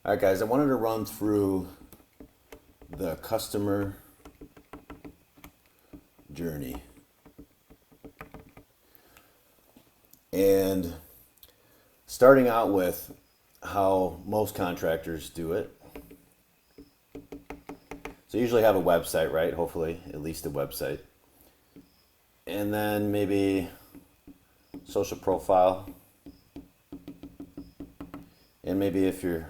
All right, guys, I wanted to run through the customer journey. And starting out with how most contractors do it. So you usually have a website, right? Hopefully, at least a website. And then maybe social profile. And maybe if you're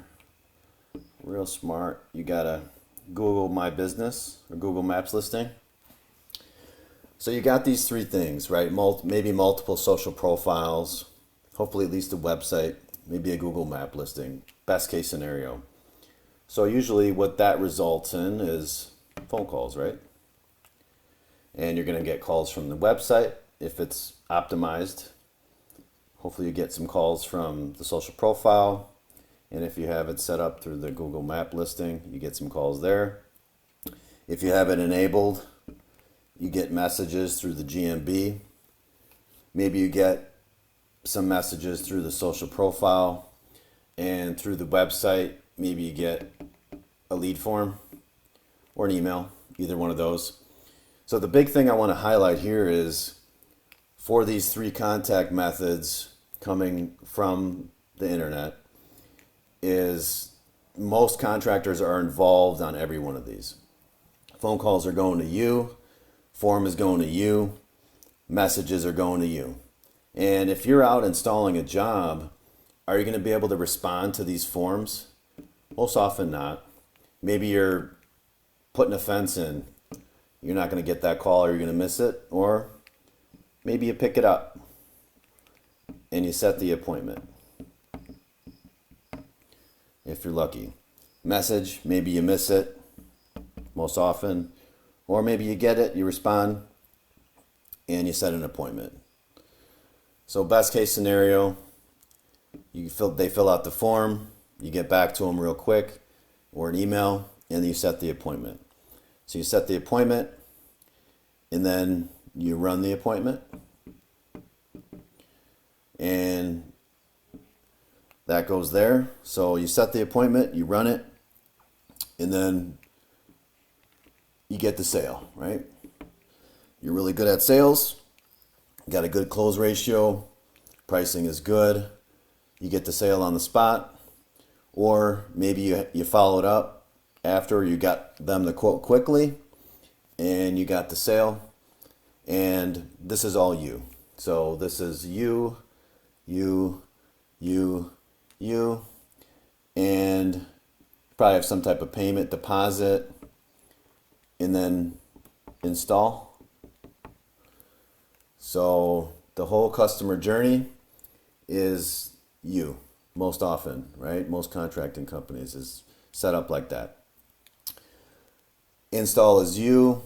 real smart, you got a Google My Business or Google Maps listing. So you got these three things, right? Maybe multiple social profiles, hopefully at least a website, maybe a Google Map listing, best case scenario. So usually what that results in is phone calls, right? And you're going to get calls from the website if it's optimized. Hopefully you get some calls from the social profile. And if you have it set up through the Google Map listing, you get some calls there. If you have it enabled, you get messages through the GMB. Maybe you get some messages through the social profile, and through the website, maybe you get a lead form or an email, either one of those. So the big thing I want to highlight here is for these three contact methods coming from the internet is most contractors are involved on every one of these. Phone calls are going to you, form is going to you, messages are going to you. And if you're out installing a job, are you going to be able to respond to these forms? Most often not. Maybe you're putting a fence in. You're not going to get that call or you're going to miss it. Or maybe you pick it up and you set the appointment. If you're lucky. Message, maybe you miss it most often. Or maybe you get it, you respond, and you set an appointment. So best case scenario, they fill out the form, you get back to them real quick, or an email, and you set the appointment. So you set the appointment, and then you run the appointment, and that goes there. So you set the appointment, you run it, and then you get the sale, right? You're really good at sales, you got a good close ratio, pricing is good, you get the sale on the spot, or maybe you followed up after you got them to quote quickly and you got the sale, and this is all you. So this is you, and probably have some type of payment deposit, and then install. So the whole customer journey is you most often, right? Most contracting companies is set up like that. Install is you.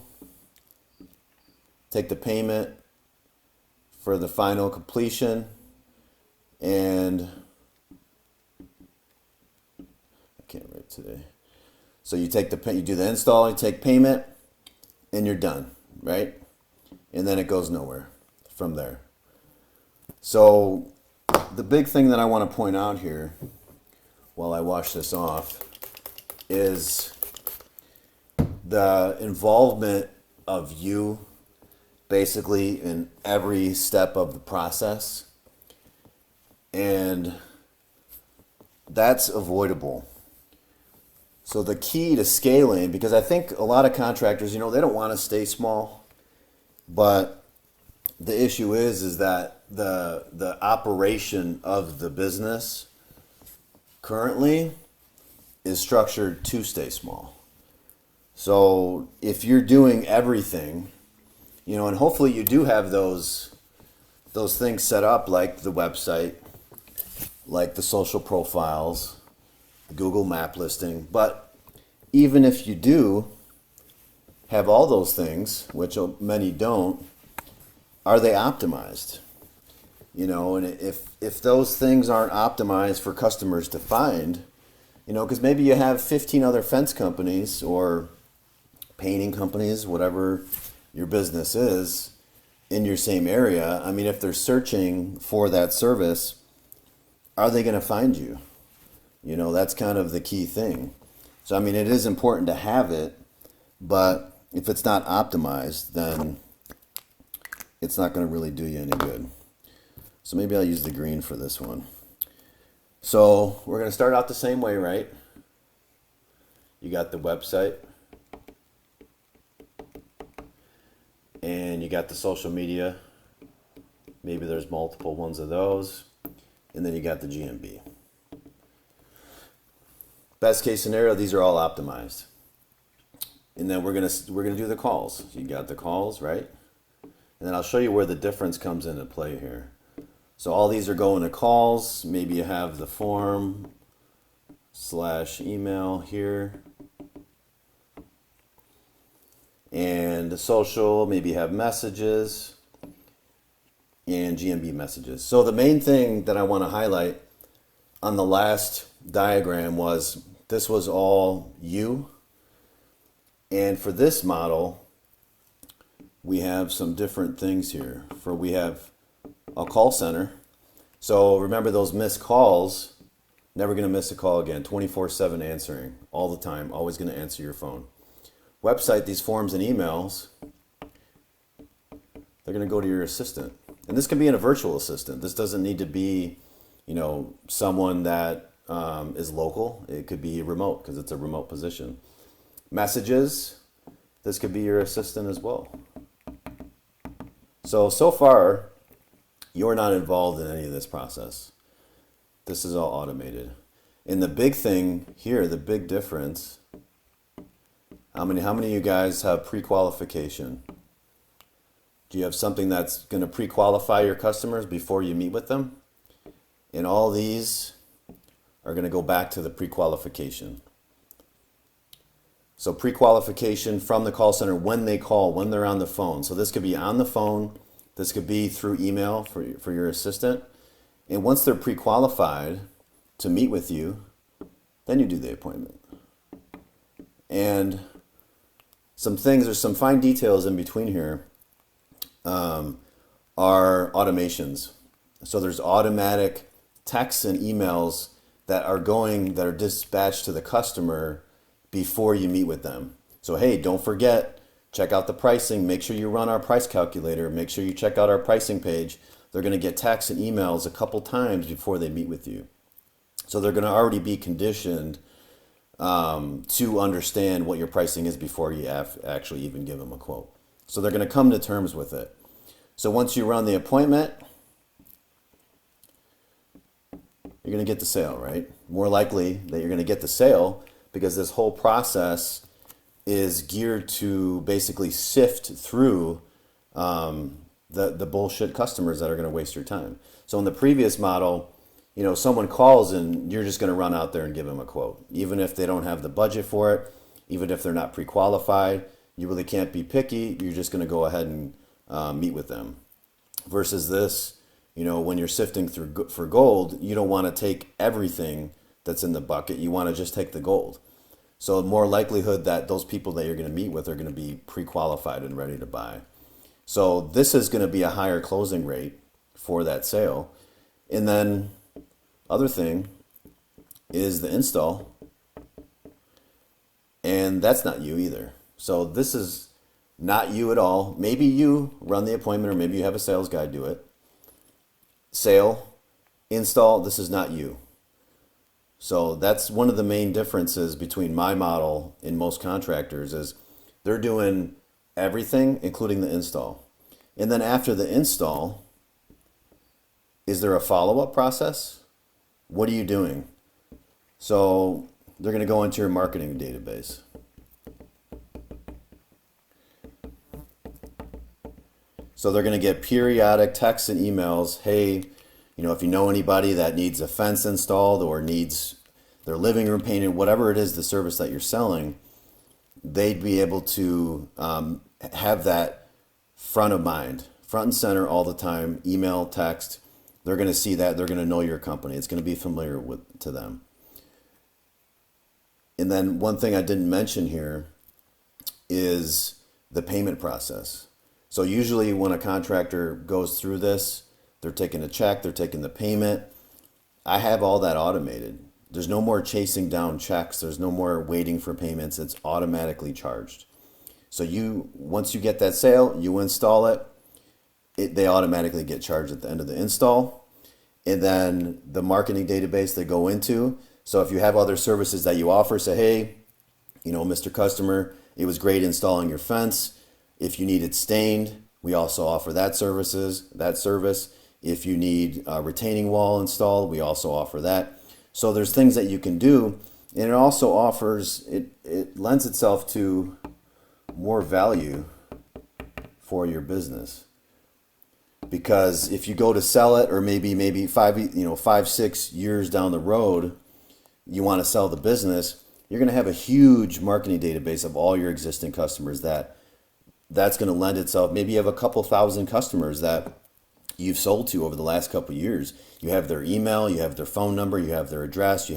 Take the payment for the final completion, and I can't write today. So you do the install, you take payment, and you're done, right? And then it goes nowhere from there. So the big thing that I want to point out here while I wash this off is the involvement of you basically in every step of the process. And that's avoidable. So the key to scaling, because I think a lot of contractors, they don't want to stay small, but the issue is that the operation of the business currently is structured to stay small. So if you're doing everything, and hopefully you do have those things set up, like the website, like the social profiles, the Google Map listing. But even if you do have all those things, which many don't, are they optimized? And if those things aren't optimized for customers to find, because maybe you have 15 other fence companies or painting companies, whatever your business is, in your same area. I mean, if they're searching for that service, are they going to find you? You know, that's kind of the key thing. So, I mean, it is important to have it, but if it's not optimized, then it's not going to really do you any good. So maybe I'll use the green for this one. So we're going to start out the same way, right? You got the website, and you got the social media. Maybe there's multiple ones of those. And then you got the GMB. Best case scenario, these are all optimized. And then we're gonna do the calls. So you got the calls, right? And then I'll show you where the difference comes into play here. So all these are going to calls. Maybe you have the form / email here. And the social, maybe you have messages and GMB messages. So the main thing that I want to highlight on the last diagram was this was all you. And for this model, we have some different things here. We have a call center. So remember those missed calls, never going to miss a call again, 24/7 answering all the time, always going to answer your phone. Website, these forms and emails, they're going to go to your assistant. And this can be in a virtual assistant. This doesn't need to be, you know, someone that is local. It could be remote because it's a remote position. Messages, this could be your assistant as well. So far, you're not involved in any of this process. This is all automated. And the big thing here, the big difference, how many of you guys have pre-qualification? Do you have something that's going to pre-qualify your customers before you meet with them? And all these are going to go back to the pre-qualification. So pre-qualification from the call center when they call, when they're on the phone. So this could be on the phone. This could be through email for your assistant. And once they're pre-qualified to meet with you, then you do the appointment. And some things, there's some fine details in between here. Are automations. So there's automatic texts and emails that are dispatched to the customer before you meet with them. So hey, don't forget, check out the pricing, make sure you run our price calculator, make sure you check out our pricing page. They're going to get texts and emails a couple times before they meet with you. So they're going to already be conditioned to understand what your pricing is before you actually even give them a quote. So they're going to come to terms with it. So once you run the appointment, you're going to get the sale, right? More likely that you're going to get the sale because this whole process is geared to basically sift through the bullshit customers that are going to waste your time. So in the previous model, you know, someone calls and you're just going to run out there and give them a quote. Even if they don't have the budget for it, even if they're not pre-qualified, you really can't be picky. You're just going to go ahead and meet with them. Versus this, you know, when you're sifting through for gold, you don't want to take everything that's in the bucket. You want to just take the gold. So more likelihood that those people that you're going to meet with are going to be pre-qualified and ready to buy. So this is going to be a higher closing rate for that sale. And then other thing is the install. And that's not you either. So this is not you at all. Maybe you run the appointment or maybe you have a sales guy do it. Sale, install, this is not you. So that's one of the main differences between my model and most contractors is they're doing everything, including the install. And then after the install, is there a follow-up process? What are you doing? So they're going to go into your marketing database. So they're going to get periodic texts and emails. Hey, you know, if you know anybody that needs a fence installed or needs their living room painted, whatever it is, the service that you're selling, they'd be able to have that front of mind, front and center all the time, email, text. They're going to see that. They're going to know your company. It's going to be familiar to them. And then one thing I didn't mention here is the payment process. So usually when a contractor goes through this, they're taking a check, they're taking the payment. I have all that automated. There's no more chasing down checks. There's no more waiting for payments. It's automatically charged. So once you get that sale, you install it, they automatically get charged at the end of the install. And then the marketing database they go into. So if you have other services that you offer, say, hey, Mr. Customer, it was great installing your fence. If you need it stained, we also offer that service. If you need a retaining wall installed, we also offer that. So there's things that you can do, and it also offers, it lends itself to more value for your business. Because if you go to sell it, or maybe 5-6 years down the road, you want to sell the business, you're going to have a huge marketing database of all your existing customers that's going to lend itself. Maybe you have a couple thousand customers that you've sold to over the last couple of years. You have their email, you have their phone number, you have their address,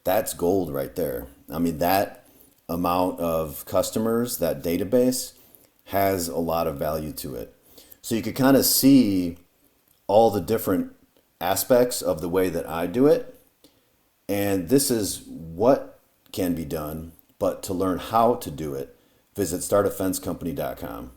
that's gold right there. I mean, that amount of customers, that database has a lot of value to it. So you could kind of see all the different aspects of the way that I do it. And this is what can be done, but to learn how to do it, visit startafencecompany.com.